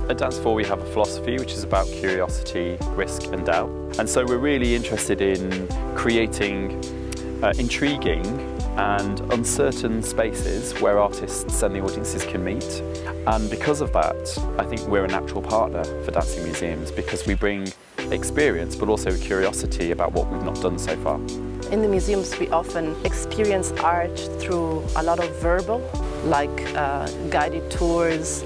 At Dance 4 we have a philosophy which is about curiosity, risk and doubt. And so we're really interested in creating intriguing and uncertain spaces where artists and the audiences can meet. And because of that, I think we're a natural partner for dancing museums because we bring experience but also curiosity about what we've not done so far. In the museums we often experience art through a lot of verbal, like guided tours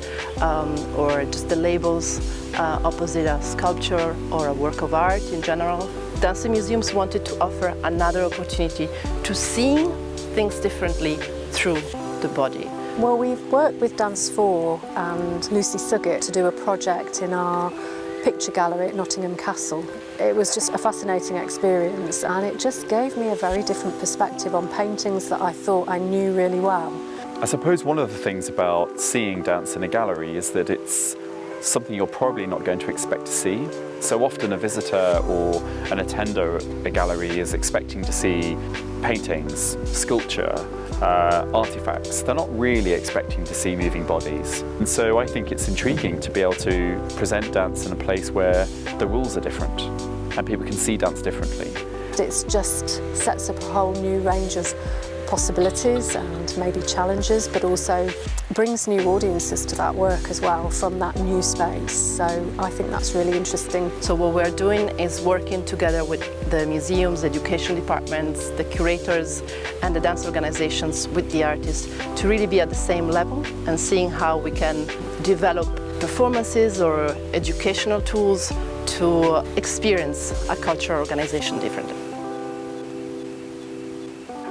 or just the labels opposite a sculpture or a work of art in general. Dancing museums wanted to offer another opportunity to see things differently through the body. Well, we've worked with Dance 4 and Lucy Suggett to do a project in our picture gallery at Nottingham Castle. It was just a fascinating experience and it just gave me a very different perspective on paintings that I thought I knew really well. I suppose one of the things about seeing dance in a gallery is that it's something you're probably not going to expect to see. So often a visitor or an attender at a gallery is expecting to see paintings, sculpture, artifacts. They're not really expecting to see moving bodies. And so I think it's intriguing to be able to present dance in a place where the rules are different and people can see dance differently. It just sets up a whole new range of possibilities and maybe challenges, but also brings new audiences to that work as well from that new space. So I think that's really interesting. So what we're doing is working together with the museums, education departments, the curators and the dance organizations with the artists to really be at the same level and seeing how we can develop performances or educational tools to experience a cultural organization differently.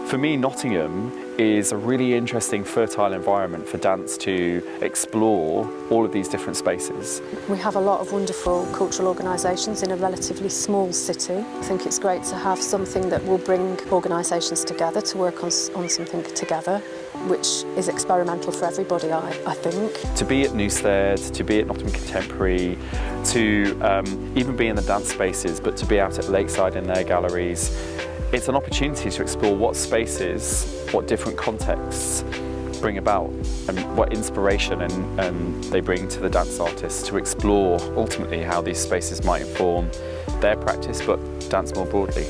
For me, Nottingham is a really interesting, fertile environment for dance to explore all of these different spaces. We have a lot of wonderful cultural organisations in a relatively small city. I think it's great to have something that will bring organisations together to work on something together, which is experimental for everybody, I think. To be at Newstead, to be at Nottingham Contemporary, to even be in the dance spaces, but to be out at Lakeside in their galleries, it's an opportunity to explore what spaces, what different contexts bring about and what inspiration and they bring to the dance artists to explore ultimately how these spaces might inform their practice but dance more broadly.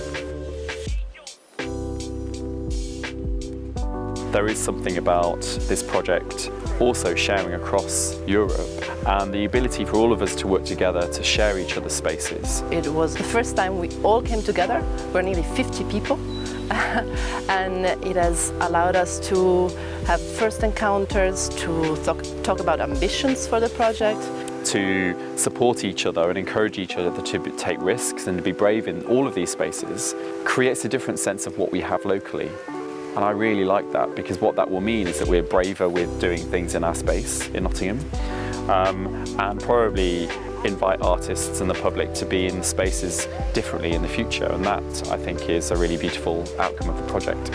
There is something about this project also sharing across Europe and the ability for all of us to work together to share each other's spaces. It was the first time we all came together. We're nearly 50 people and it has allowed us to have first encounters, to talk about ambitions for the project. To support each other and encourage each other to take risks and to be brave in all of these spaces creates a different sense of what we have locally. And I really like that because what that will mean is that we're braver with doing things in our space in Nottingham and probably invite artists and the public to be in the spaces differently in the future, and that I think is a really beautiful outcome of the project.